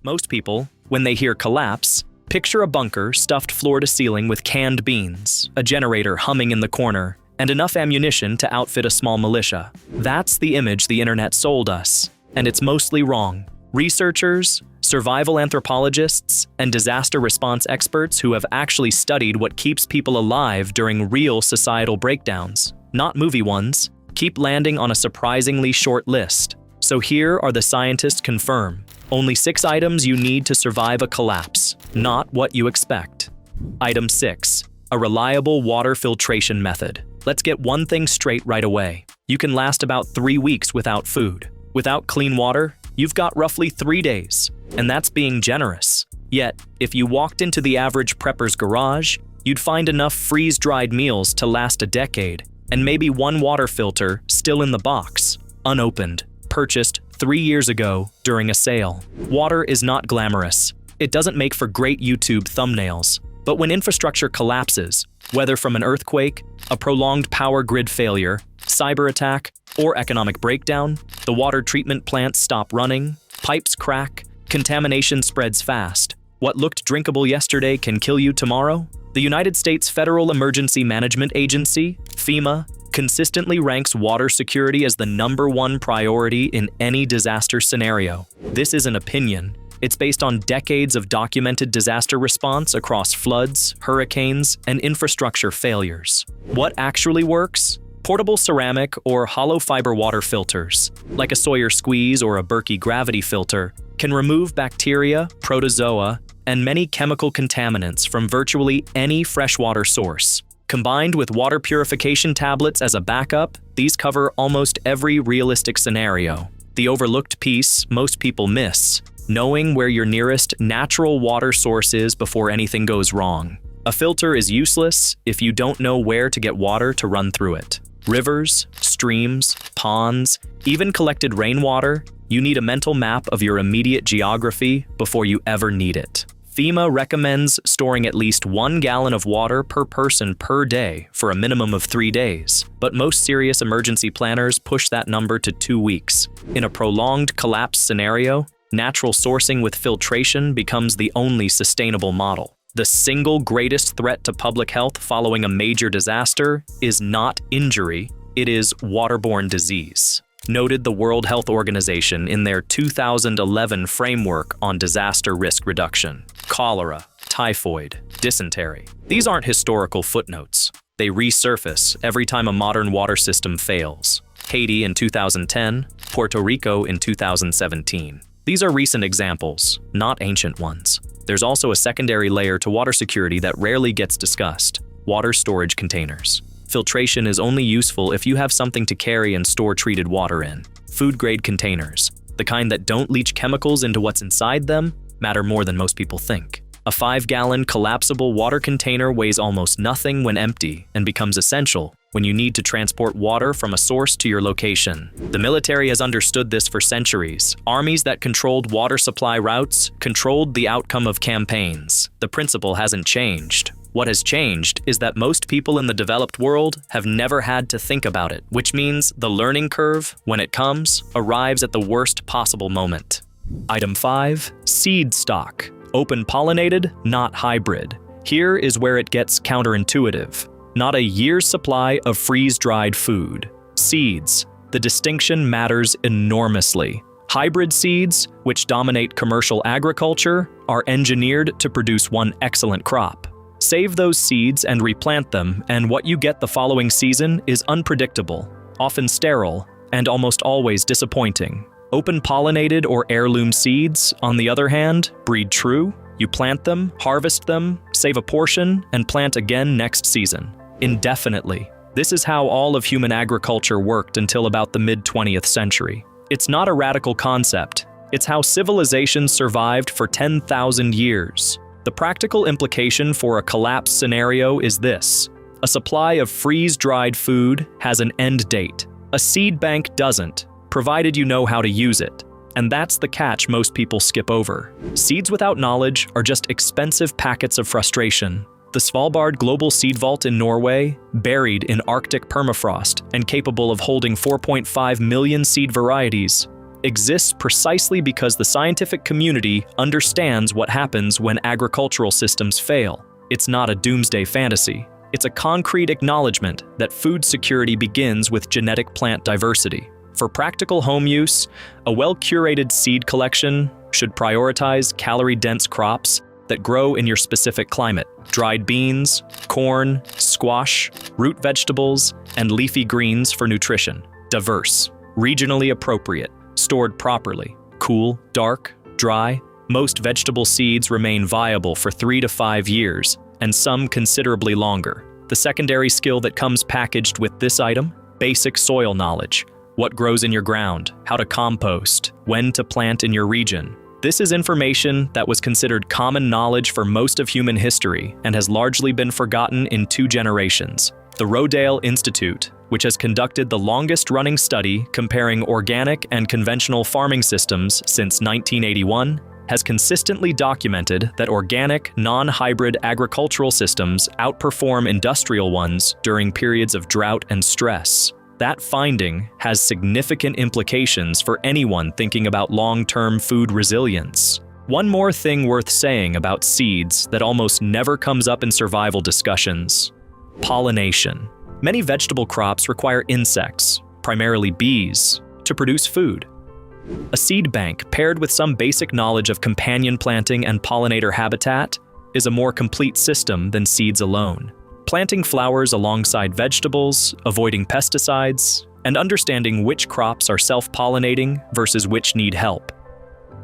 Most people, when they hear collapse, picture a bunker stuffed floor to ceiling with canned beans, a generator humming in the corner, and enough ammunition to outfit a small militia. That's the image the internet sold us, and it's mostly wrong. Researchers, survival anthropologists, and disaster response experts who have actually studied what keeps people alive during real societal breakdowns, not movie ones, keep landing on a surprisingly short list. So here are the scientists confirm. Only 6 items you need to survive a collapse, not what you expect. Item 6. A reliable water filtration method. Let's get one thing straight right away. You can last about 3 weeks without food. Without clean water, you've got roughly 3 days, and that's being generous. Yet, if you walked into the average prepper's garage, you'd find enough freeze-dried meals to last a decade, and maybe one water filter still in the box, unopened, purchased 3 years ago during a sale. Water is not glamorous. It doesn't make for great YouTube thumbnails. But when infrastructure collapses, whether from an earthquake, a prolonged power grid failure, cyber attack, or economic breakdown, the water treatment plants stop running, pipes crack, contamination spreads fast. What looked drinkable yesterday can kill you tomorrow? The United States Federal Emergency Management Agency, FEMA, consistently ranks water security as the #1 priority in any disaster scenario. This is an opinion. It's based on decades of documented disaster response across floods, hurricanes, and infrastructure failures. What actually works? Portable ceramic or hollow fiber water filters, like a Sawyer Squeeze or a Berkey gravity filter, can remove bacteria, protozoa, and many chemical contaminants from virtually any freshwater source. Combined with water purification tablets as a backup, these cover almost every realistic scenario. The overlooked piece most people miss: knowing where your nearest natural water source is before anything goes wrong. A filter is useless if you don't know where to get water to run through it. Rivers, streams, ponds, even collected rainwater, you need a mental map of your immediate geography before you ever need it. FEMA recommends storing at least 1 gallon of water per person per day for a minimum of 3 days, but most serious emergency planners push that number to 2 weeks. In a prolonged collapse scenario, natural sourcing with filtration becomes the only sustainable model. The single greatest threat to public health following a major disaster is not injury, it is waterborne disease, noted the World Health Organization in their 2011 framework on disaster risk reduction. Cholera, typhoid, dysentery. These aren't historical footnotes. They resurface every time a modern water system fails. Haiti in 2010, Puerto Rico in 2017. These are recent examples, not ancient ones. There's also a secondary layer to water security that rarely gets discussed: water storage containers. Filtration is only useful if you have something to carry and store treated water in. Food-grade containers, the kind that don't leach chemicals into what's inside them, matter more than most people think. A 5-gallon collapsible water container weighs almost nothing when empty and becomes essential when you need to transport water from a source to your location. The military has understood this for centuries. Armies that controlled water supply routes controlled the outcome of campaigns. The principle hasn't changed. What has changed is that most people in the developed world have never had to think about it, which means the learning curve, when it comes, arrives at the worst possible moment. Item 5. Seed stock. Open pollinated, not hybrid. Here is where it gets counterintuitive. Not a year's supply of freeze-dried food. Seeds. The distinction matters enormously. Hybrid seeds, which dominate commercial agriculture, are engineered to produce one excellent crop. Save those seeds and replant them, and what you get the following season is unpredictable, often sterile, and almost always disappointing. Open pollinated or heirloom seeds, on the other hand, breed true. You plant them, harvest them, save a portion, and plant again next season, indefinitely. This is how all of human agriculture worked until about the mid-20th century. It's not a radical concept. It's how civilization survived for 10,000 years. The practical implication for a collapse scenario is this: a supply of freeze-dried food has an end date. A seed bank doesn't, provided you know how to use it. And that's the catch most people skip over. Seeds without knowledge are just expensive packets of frustration. The Svalbard Global Seed Vault in Norway, buried in Arctic permafrost and capable of holding 4.5 million seed varieties, exists precisely because the scientific community understands what happens when agricultural systems fail. It's not a doomsday fantasy. It's a concrete acknowledgement that food security begins with genetic plant diversity. For practical home use, a well-curated seed collection should prioritize calorie-dense crops that grow in your specific climate. Dried beans, corn, squash, root vegetables, and leafy greens for nutrition. Diverse, regionally appropriate, stored properly. Cool, dark, dry. Most vegetable seeds remain viable for 3 to 5 years, and some considerably longer. The secondary skill that comes packaged with this item? Basic soil knowledge. What grows in your ground, how to compost, when to plant in your region. This is information that was considered common knowledge for most of human history and has largely been forgotten in 2 generations. The Rodale Institute, which has conducted the longest-running study comparing organic and conventional farming systems since 1981, has consistently documented that organic, non-hybrid agricultural systems outperform industrial ones during periods of drought and stress. That finding has significant implications for anyone thinking about long-term food resilience. One more thing worth saying about seeds that almost never comes up in survival discussions: pollination. Many vegetable crops require insects, primarily bees, to produce food. A seed bank paired with some basic knowledge of companion planting and pollinator habitat is a more complete system than seeds alone. Planting flowers alongside vegetables, avoiding pesticides, and understanding which crops are self-pollinating versus which need help.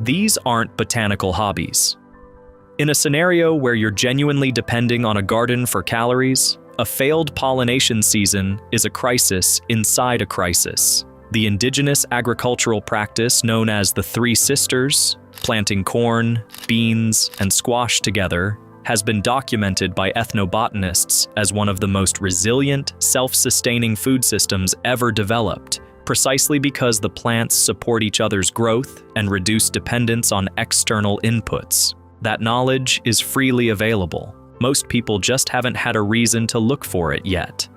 These aren't botanical hobbies. In a scenario where you're genuinely depending on a garden for calories, a failed pollination season is a crisis inside a crisis. The indigenous agricultural practice known as the Three Sisters, planting corn, beans, and squash together, has been documented by ethnobotanists as one of the most resilient, self-sustaining food systems ever developed, precisely because the plants support each other's growth and reduce dependence on external inputs. That knowledge is freely available. Most people just haven't had a reason to look for it yet.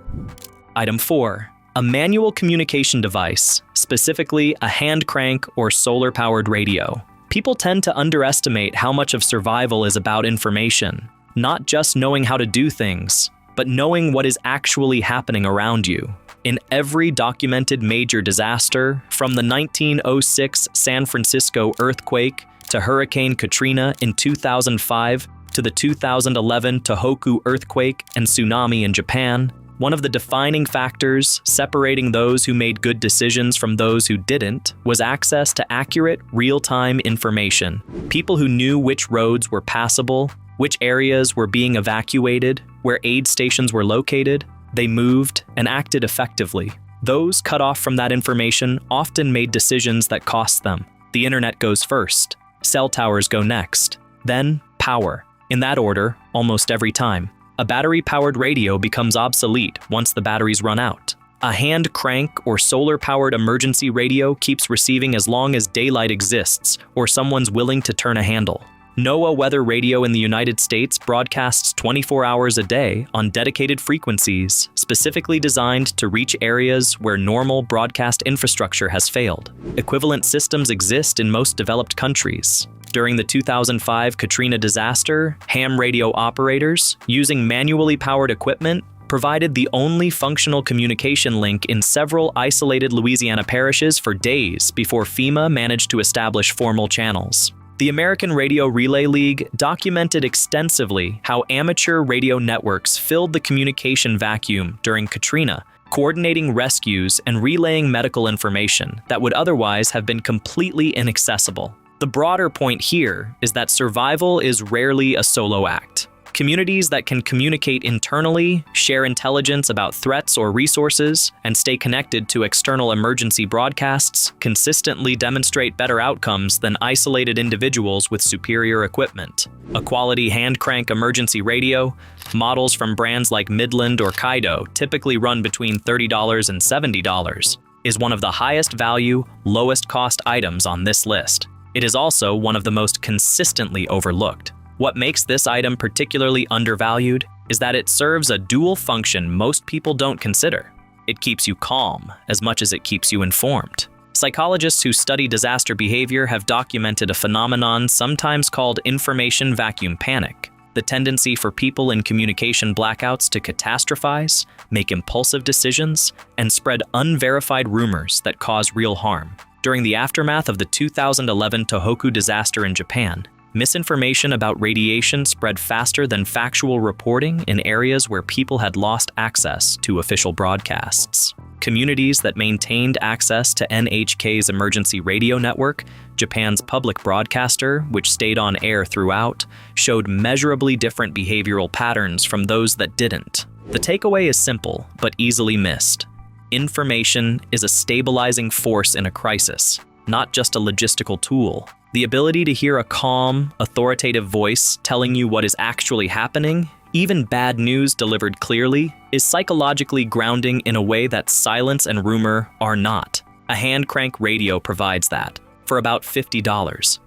Item 4. A manual communication device, specifically a hand crank or solar-powered radio. People tend to underestimate how much of survival is about information, not just knowing how to do things, but knowing what is actually happening around you. In every documented major disaster, from the 1906 San Francisco earthquake to Hurricane Katrina in 2005 to the 2011 Tohoku earthquake and tsunami in Japan, one of the defining factors separating those who made good decisions from those who didn't was access to accurate, real-time information. People who knew which roads were passable, which areas were being evacuated, where aid stations were located, they moved and acted effectively. Those cut off from that information often made decisions that cost them. The internet goes first, cell towers go next, then power. In that order, almost every time. A battery-powered radio becomes obsolete once the batteries run out. A hand crank or solar-powered emergency radio keeps receiving as long as daylight exists or someone's willing to turn a handle. NOAA weather radio in the United States broadcasts 24 hours a day on dedicated frequencies, specifically designed to reach areas where normal broadcast infrastructure has failed. Equivalent systems exist in most developed countries. During the 2005 Katrina disaster, ham radio operators, using manually powered equipment, provided the only functional communication link in several isolated Louisiana parishes for days before FEMA managed to establish formal channels. The American Radio Relay League documented extensively how amateur radio networks filled the communication vacuum during Katrina, coordinating rescues and relaying medical information that would otherwise have been completely inaccessible. The broader point here is that survival is rarely a solo act. Communities that can communicate internally, share intelligence about threats or resources, and stay connected to external emergency broadcasts consistently demonstrate better outcomes than isolated individuals with superior equipment. A quality hand crank emergency radio, models from brands like Midland or Kaido typically run between $30 and $70, is one of the highest value, lowest cost items on this list. It is also one of the most consistently overlooked. What makes this item particularly undervalued is that it serves a dual function most people don't consider. It keeps you calm as much as it keeps you informed. Psychologists who study disaster behavior have documented a phenomenon sometimes called information vacuum panic, the tendency for people in communication blackouts to catastrophize, make impulsive decisions, and spread unverified rumors that cause real harm. During the aftermath of the 2011 Tohoku disaster in Japan, misinformation about radiation spread faster than factual reporting in areas where people had lost access to official broadcasts. Communities that maintained access to NHK's emergency radio network, Japan's public broadcaster, which stayed on air throughout, showed measurably different behavioral patterns from those that didn't. The takeaway is simple, but easily missed. Information is a stabilizing force in a crisis, not just a logistical tool. The ability to hear a calm, authoritative voice telling you what is actually happening, even bad news delivered clearly, is psychologically grounding in a way that silence and rumor are not. A hand crank radio provides that, for about $50.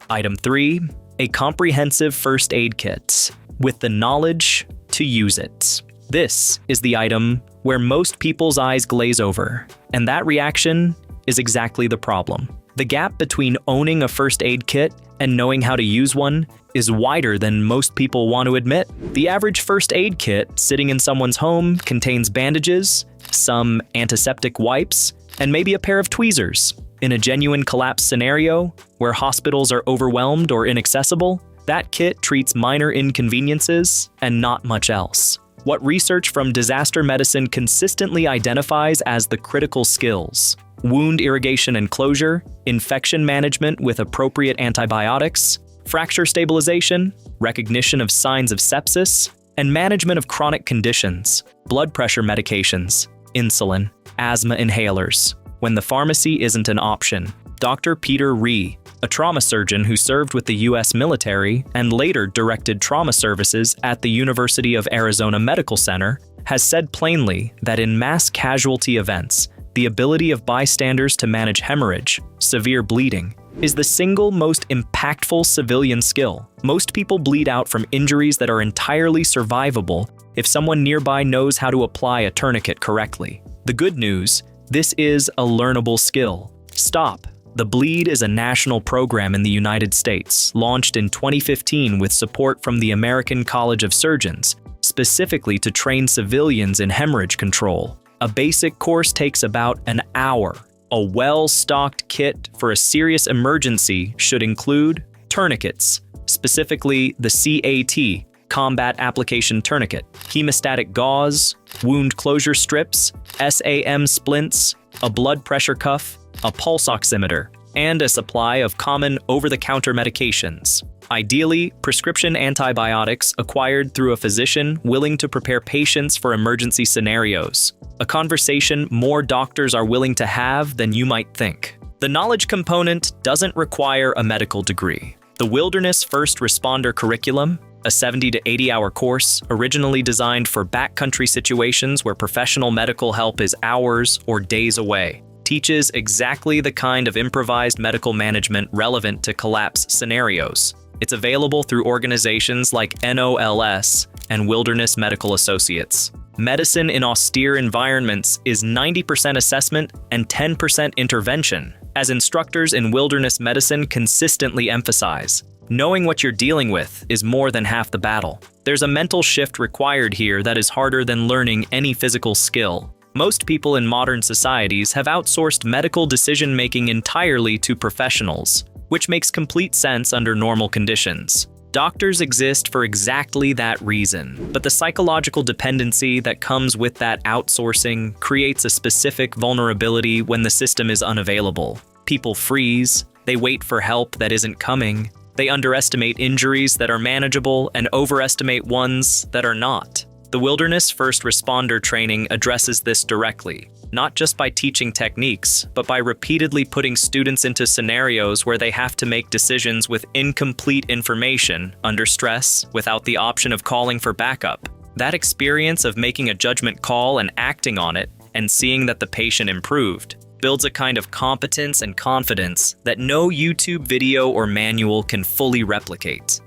Item 3. A comprehensive first aid kit, with the knowledge to use it. This is the item where most people's eyes glaze over, and that reaction is exactly the problem. The gap between owning a first aid kit and knowing how to use one is wider than most people want to admit. The average first aid kit sitting in someone's home contains bandages, some antiseptic wipes, and maybe a pair of tweezers. In a genuine collapse scenario, where hospitals are overwhelmed or inaccessible, that kit treats minor inconveniences and not much else. What research from disaster medicine consistently identifies as the critical skills: wound irrigation and closure, infection management with appropriate antibiotics, fracture stabilization, recognition of signs of sepsis, and management of chronic conditions, blood pressure medications, insulin, asthma inhalers, when the pharmacy isn't an option. Dr. Peter Ree, a trauma surgeon who served with the U.S. military and later directed trauma services at the University of Arizona Medical Center, has said plainly that in mass casualty events, the ability of bystanders to manage hemorrhage, severe bleeding, is the single most impactful civilian skill. Most people bleed out from injuries that are entirely survivable if someone nearby knows how to apply a tourniquet correctly. The good news, this is a learnable skill. Stop the Bleed is a national program in the United States, launched in 2015 with support from the American College of Surgeons, specifically to train civilians in hemorrhage control. A basic course takes about an hour. A well-stocked kit for a serious emergency should include tourniquets, specifically the CAT, Combat Application Tourniquet, hemostatic gauze, wound closure strips, SAM splints, a blood pressure cuff, a pulse oximeter, and a supply of common over-the-counter medications. Ideally, prescription antibiotics acquired through a physician willing to prepare patients for emergency scenarios. A conversation more doctors are willing to have than you might think. The knowledge component doesn't require a medical degree. The Wilderness First Responder Curriculum, a 70 to 80-hour course originally designed for backcountry situations where professional medical help is hours or days away, teaches exactly the kind of improvised medical management relevant to collapse scenarios. It's available through organizations like NOLS and Wilderness Medical Associates. Medicine in austere environments is 90% assessment and 10% intervention, as instructors in wilderness medicine consistently emphasize. Knowing what you're dealing with is more than half the battle. There's a mental shift required here that is harder than learning any physical skill. Most people in modern societies have outsourced medical decision-making entirely to professionals, which makes complete sense under normal conditions. Doctors exist for exactly that reason, but the psychological dependency that comes with that outsourcing creates a specific vulnerability when the system is unavailable. People freeze, they wait for help that isn't coming, they underestimate injuries that are manageable and overestimate ones that are not. The Wilderness First Responder training addresses this directly, not just by teaching techniques, but by repeatedly putting students into scenarios where they have to make decisions with incomplete information, under stress, without the option of calling for backup. That experience of making a judgment call and acting on it, and seeing that the patient improved, builds a kind of competence and confidence that no YouTube video or manual can fully replicate.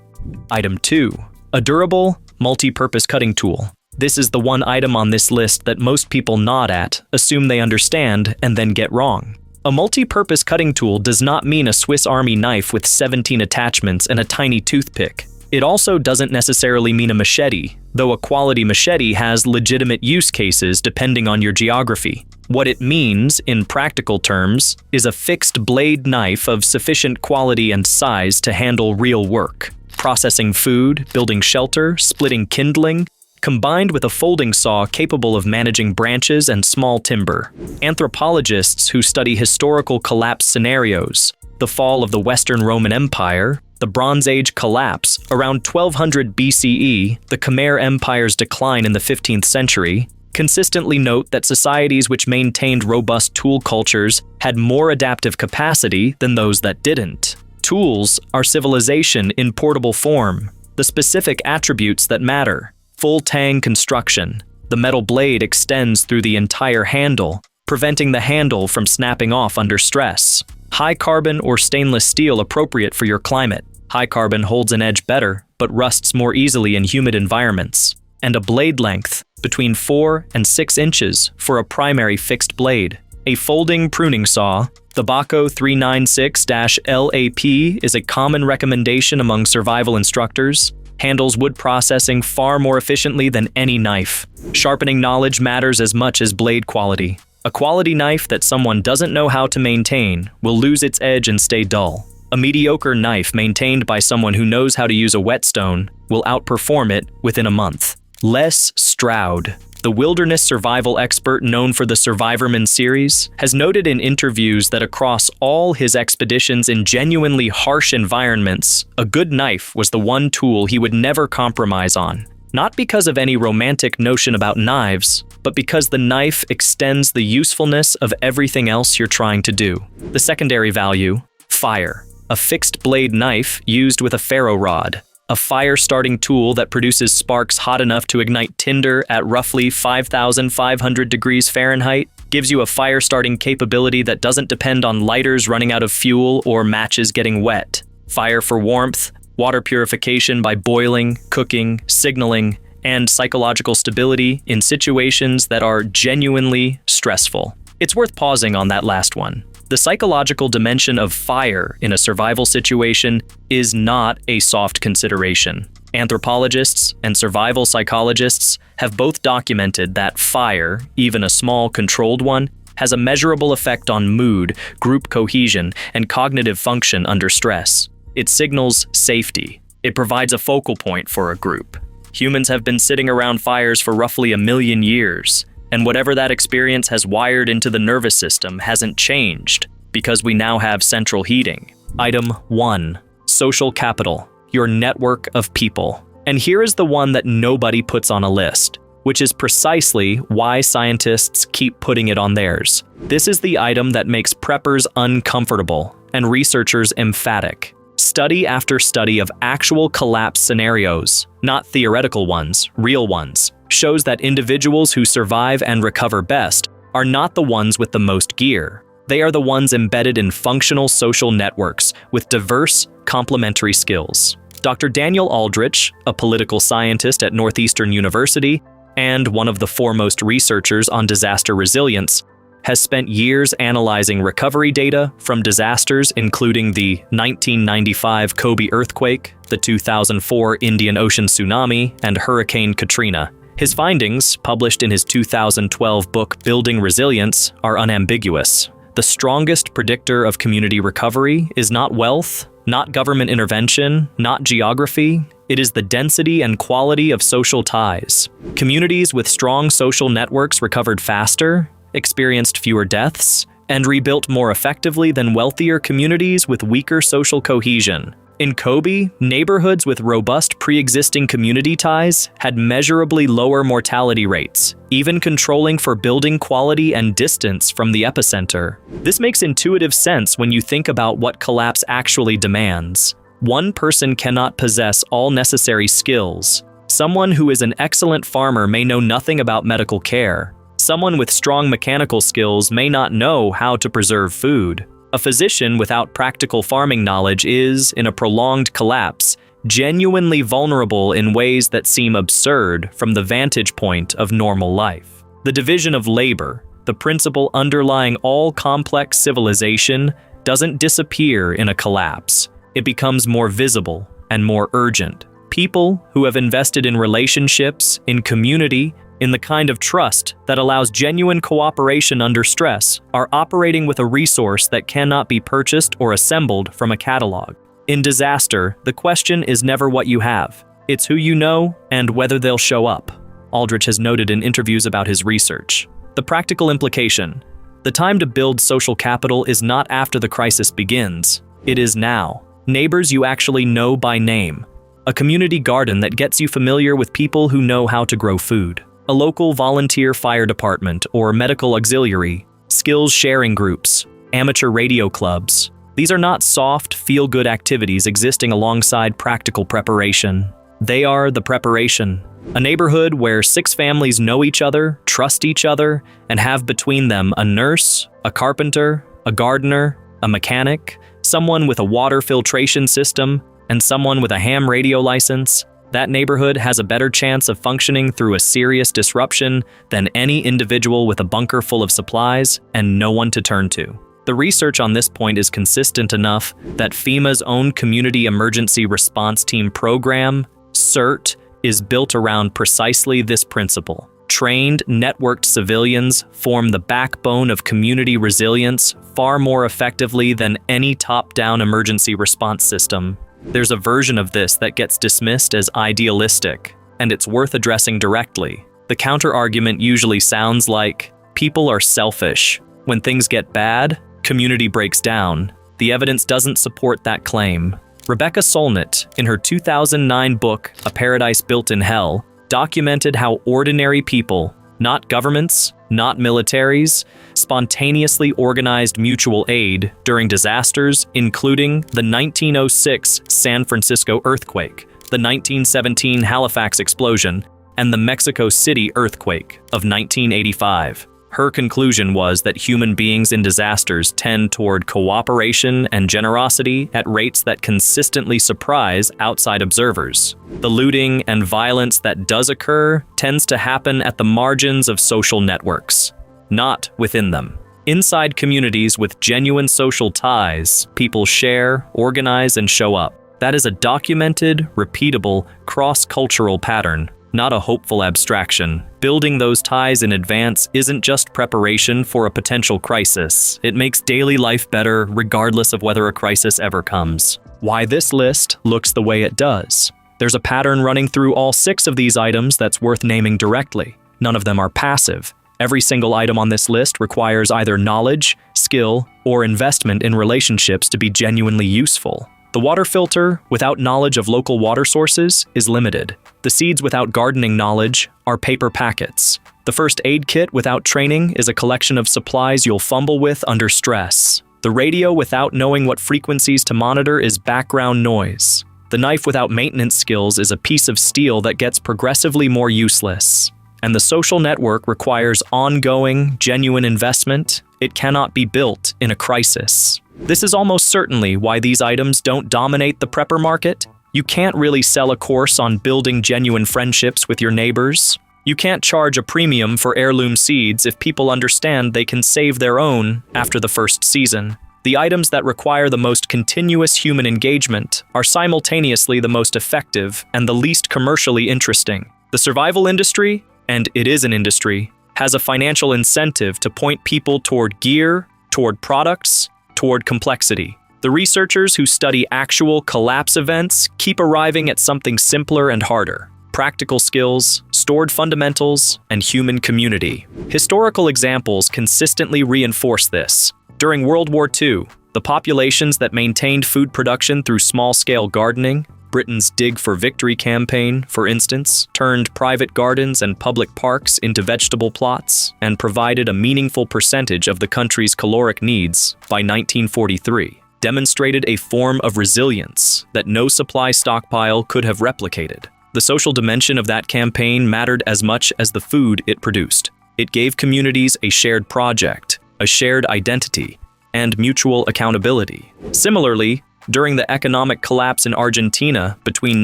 Item 2. A durable, multi-purpose cutting tool. This is the one item on this list that most people nod at, assume they understand, and then get wrong. A multi-purpose cutting tool does not mean a Swiss Army knife with 17 attachments and a tiny toothpick. It also doesn't necessarily mean a machete, though a quality machete has legitimate use cases depending on your geography. What it means, in practical terms, is a fixed blade knife of sufficient quality and size to handle real work. Processing food, building shelter, splitting kindling, combined with a folding saw capable of managing branches and small timber. Anthropologists who study historical collapse scenarios, the fall of the Western Roman Empire, the Bronze Age collapse around 1200 BCE, the Khmer Empire's decline in the 15th century, consistently note that societies which maintained robust tool cultures had more adaptive capacity than those that didn't. Tools are civilization in portable form, the specific attributes that matter. Full tang construction. The metal blade extends through the entire handle, preventing the handle from snapping off under stress. High carbon or stainless steel appropriate for your climate. High carbon holds an edge better, but rusts more easily in humid environments. And a blade length between 4 and 6 inches for a primary fixed blade. A folding pruning saw. The Baco 396-LAP is a common recommendation among survival instructors. Handles wood processing far more efficiently than any knife. Sharpening knowledge matters as much as blade quality. A quality knife that someone doesn't know how to maintain will lose its edge and stay dull. A mediocre knife maintained by someone who knows how to use a whetstone will outperform it within a month. Les Stroud, the wilderness survival expert known for the Survivorman series, has noted in interviews that across all his expeditions in genuinely harsh environments, a good knife was the one tool he would never compromise on. Not because of any romantic notion about knives, but because the knife extends the usefulness of everything else you're trying to do. The secondary value, fire. A fixed blade knife used with a ferro rod. A fire-starting tool that produces sparks hot enough to ignite tinder at roughly 5,500 degrees Fahrenheit, gives you a fire-starting capability that doesn't depend on lighters running out of fuel or matches getting wet. Fire for warmth, water purification by boiling, cooking, signaling, and psychological stability in situations that are genuinely stressful. It's worth pausing on that last one. The psychological dimension of fire in a survival situation is not a soft consideration. Anthropologists and survival psychologists have both documented that fire, even a small controlled one, has a measurable effect on mood, group cohesion, and cognitive function under stress. It signals safety. It provides a focal point for a group. Humans have been sitting around fires for roughly 1 million years. And whatever that experience has wired into the nervous system hasn't changed, because we now have central heating. Item 1. Social capital, your network of people. And here is the one that nobody puts on a list, which is precisely why scientists keep putting it on theirs. This is the item that makes preppers uncomfortable and researchers emphatic. Study after study of actual collapse scenarios, not theoretical ones, real ones, shows that individuals who survive and recover best are not the ones with the most gear. They are the ones embedded in functional social networks with diverse, complementary skills. Dr. Daniel Aldrich, a political scientist at Northeastern University and one of the foremost researchers on disaster resilience, has spent years analyzing recovery data from disasters including the 1995 Kobe earthquake, the 2004 Indian Ocean tsunami, and Hurricane Katrina. His findings, published in his 2012 book Building Resilience, are unambiguous. The strongest predictor of community recovery is not wealth, not government intervention, not geography. It is the density and quality of social ties. Communities with strong social networks recovered faster, experienced fewer deaths, and rebuilt more effectively than wealthier communities with weaker social cohesion. In Kobe, neighborhoods with robust pre-existing community ties had measurably lower mortality rates, even controlling for building quality and distance from the epicenter. This makes intuitive sense when you think about what collapse actually demands. One person cannot possess all necessary skills. Someone who is an excellent farmer may know nothing about medical care. Someone with strong mechanical skills may not know how to preserve food. A physician without practical farming knowledge is, in a prolonged collapse, genuinely vulnerable in ways that seem absurd from the vantage point of normal life. The division of labor, the The principle underlying all complex civilization doesn't disappear in a collapse. It becomes more visible and more urgent. People who have invested in relationships, in community, in the kind of trust that allows genuine cooperation under stress are operating with a resource that cannot be purchased or assembled from a catalog. In disaster, the question is never what you have. It's who you know and whether they'll show up. Aldrich has noted in interviews about his research. The practical implication: the time to build social capital is not after the crisis begins. It is now. Neighbors you actually know by name. A community garden that gets you familiar with people who know how to grow food. A local volunteer fire department or medical auxiliary. Skills sharing groups. Amateur radio clubs. These are not soft, feel-good activities existing alongside practical preparation. They are the preparation. A neighborhood where 6 families know each other, trust each other, and have between them a nurse, a carpenter, a gardener, a mechanic, someone with a water filtration system, and someone with a ham radio license. That neighborhood has a better chance of functioning through a serious disruption than any individual with a bunker full of supplies and no one to turn to. The research on this point is consistent enough that FEMA's own Community Emergency Response Team program, CERT, is built around precisely this principle. Trained, networked civilians form the backbone of community resilience far more effectively than any top-down emergency response system. There's a version of this that gets dismissed as idealistic, and it's worth addressing directly. The counter-argument usually sounds like, people are selfish. When things get bad, community breaks down. The evidence doesn't support that claim. Rebecca Solnit, in her 2009 book, A Paradise Built in Hell, documented how ordinary people, not governments, not militaries, spontaneously organized mutual aid during disasters, including the 1906 San Francisco earthquake, the 1917 Halifax explosion, and the Mexico City earthquake of 1985. Her conclusion was that human beings in disasters tend toward cooperation and generosity at rates that consistently surprise outside observers. The looting and violence that does occur tends to happen at the margins of social networks, not within them. Inside communities with genuine social ties, people share, organize, and show up. That is a documented, repeatable, cross-cultural pattern, not a hopeful abstraction. Building those ties in advance isn't just preparation for a potential crisis. It makes daily life better regardless of whether a crisis ever comes. Why this list looks the way it does. There's a pattern running through all 6 of these items that's worth naming directly. None of them are passive. Every single item on this list requires either knowledge, skill, or investment in relationships to be genuinely useful. The water filter, without knowledge of local water sources, is limited. The seeds without gardening knowledge are paper packets. The first aid kit without training is a collection of supplies you'll fumble with under stress. The radio without knowing what frequencies to monitor is background noise. The knife without maintenance skills is a piece of steel that gets progressively more useless. And the social network requires ongoing, genuine investment. It cannot be built in a crisis. This is almost certainly why these items don't dominate the prepper market. You can't really sell a course on building genuine friendships with your neighbors. You can't charge a premium for heirloom seeds if people understand they can save their own after the first season. The items that require the most continuous human engagement are simultaneously the most effective and the least commercially interesting. The survival industry, and it is an industry, has a financial incentive to point people toward gear, toward products, toward complexity. The researchers who study actual collapse events keep arriving at something simpler and harder: practical skills, stored fundamentals, and human community. Historical examples consistently reinforce this. During World War II, the populations that maintained food production through small-scale gardening, Britain's Dig for Victory campaign, for instance, turned private gardens and public parks into vegetable plots and provided a meaningful percentage of the country's caloric needs by 1943, demonstrated a form of resilience that no supply stockpile could have replicated. The social dimension of that campaign mattered as much as the food it produced. It gave communities a shared project, a shared identity, and mutual accountability. Similarly, during the economic collapse in Argentina between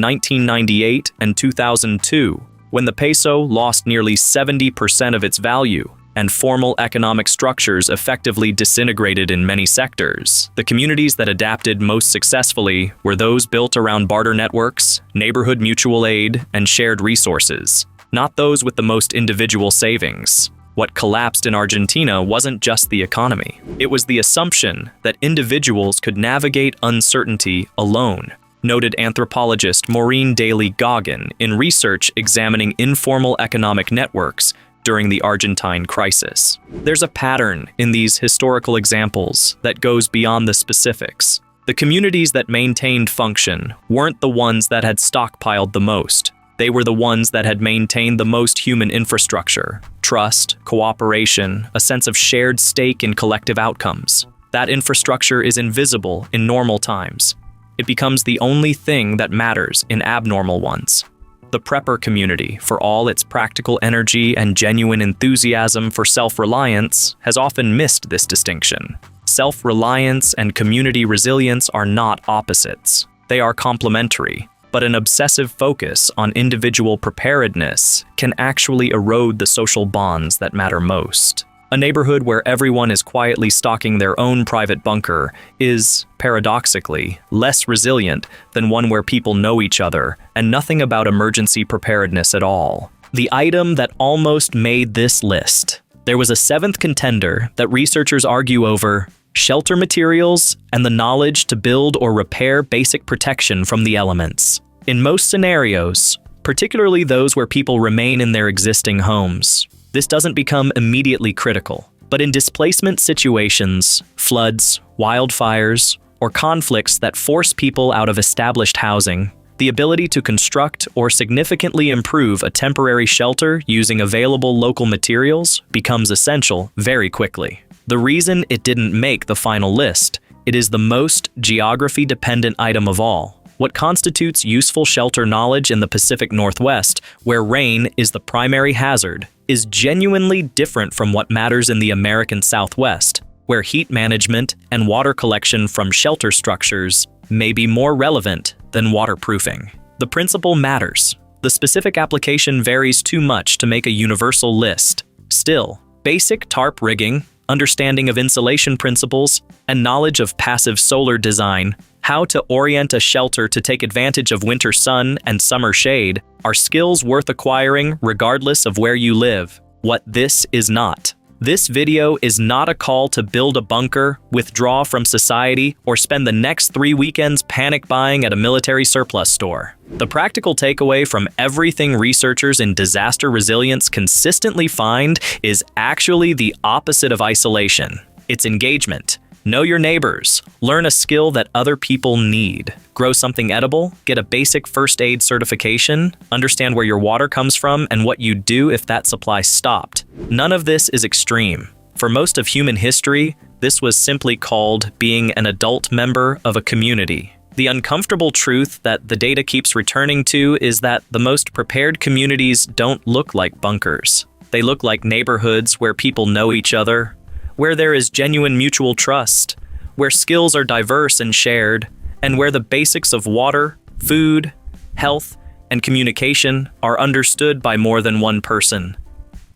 1998 and 2002, when the peso lost nearly 70% of its value and formal economic structures effectively disintegrated in many sectors. The communities that adapted most successfully were those built around barter networks, neighborhood mutual aid, and shared resources, not those with the most individual savings. What collapsed in Argentina wasn't just the economy. It was the assumption that individuals could navigate uncertainty alone. Noted anthropologist Maureen Daly-Goggin in research examining informal economic networks during the Argentine crisis. There's a pattern in these historical examples that goes beyond the specifics. The communities that maintained function weren't the ones that had stockpiled the most. They were the ones that had maintained the most human infrastructure, trust, cooperation, a sense of shared stake in collective outcomes. That infrastructure is invisible in normal times. It becomes the only thing that matters in abnormal ones. The prepper community, for all its practical energy and genuine enthusiasm for self-reliance, has often missed this distinction. Self-reliance and community resilience are not opposites. They are complementary, but an obsessive focus on individual preparedness can actually erode the social bonds that matter most. A neighborhood where everyone is quietly stocking their own private bunker is, paradoxically, less resilient than one where people know each other and nothing about emergency preparedness at all. The item that almost made this list. There was a seventh contender that researchers argue over: shelter materials and the knowledge to build or repair basic protection from the elements. In most scenarios, particularly those where people remain in their existing homes, this doesn't become immediately critical. But in displacement situations, floods, wildfires, or conflicts that force people out of established housing, the ability to construct or significantly improve a temporary shelter using available local materials becomes essential very quickly. The reason it didn't make the final list: it is the most geography-dependent item of all. What constitutes useful shelter knowledge in the Pacific Northwest, where rain is the primary hazard, is genuinely different from what matters in the American Southwest, where heat management and water collection from shelter structures may be more relevant than waterproofing. The principle matters. The specific application varies too much to make a universal list. Still, basic tarp rigging, understanding of insulation principles, and knowledge of passive solar design, how to orient a shelter to take advantage of winter sun and summer shade, are skills worth acquiring regardless of where you live. What this is not. This video is not a call to build a bunker, withdraw from society, or spend the next 3 weekends panic buying at a military surplus store. The practical takeaway from everything researchers in disaster resilience consistently find is actually the opposite of isolation. It's engagement. Know your neighbors. Learn a skill that other people need. Grow something edible. Get a basic first aid certification. Understand where your water comes from and what you'd do if that supply stopped. None of this is extreme. For most of human history, this was simply called being an adult member of a community. The uncomfortable truth that the data keeps returning to is that the most prepared communities don't look like bunkers. They look like neighborhoods where people know each other, where there is genuine mutual trust, where skills are diverse and shared, and where the basics of water, food, health, and communication are understood by more than one person.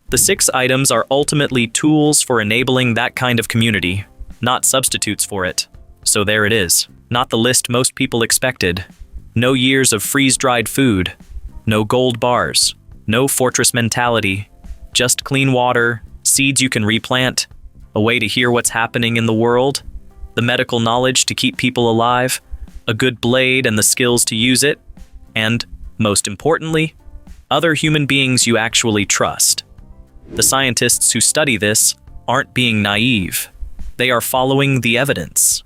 The 6 items are ultimately tools for enabling that kind of community, not substitutes for it. So there it is. Not the list most people expected. No years of freeze-dried food. No gold bars. No fortress mentality. Just clean water, seeds you can replant, a way to hear what's happening in the world, the medical knowledge to keep people alive, a good blade and the skills to use it, and, most importantly, other human beings you actually trust. The scientists who study this aren't being naive. They are following the evidence.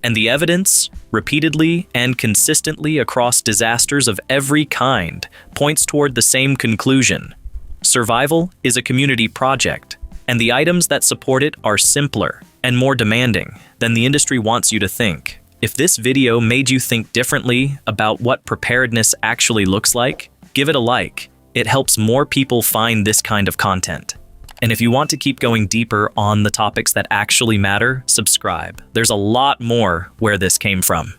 And the evidence, repeatedly and consistently across disasters of every kind, points toward the same conclusion. Survival is a community project, and the items that support it are simpler and more demanding than the industry wants you to think. If this video made you think differently about what preparedness actually looks like, give it a like. It helps more people find this kind of content. And if you want to keep going deeper on the topics that actually matter, subscribe. There's a lot more where this came from.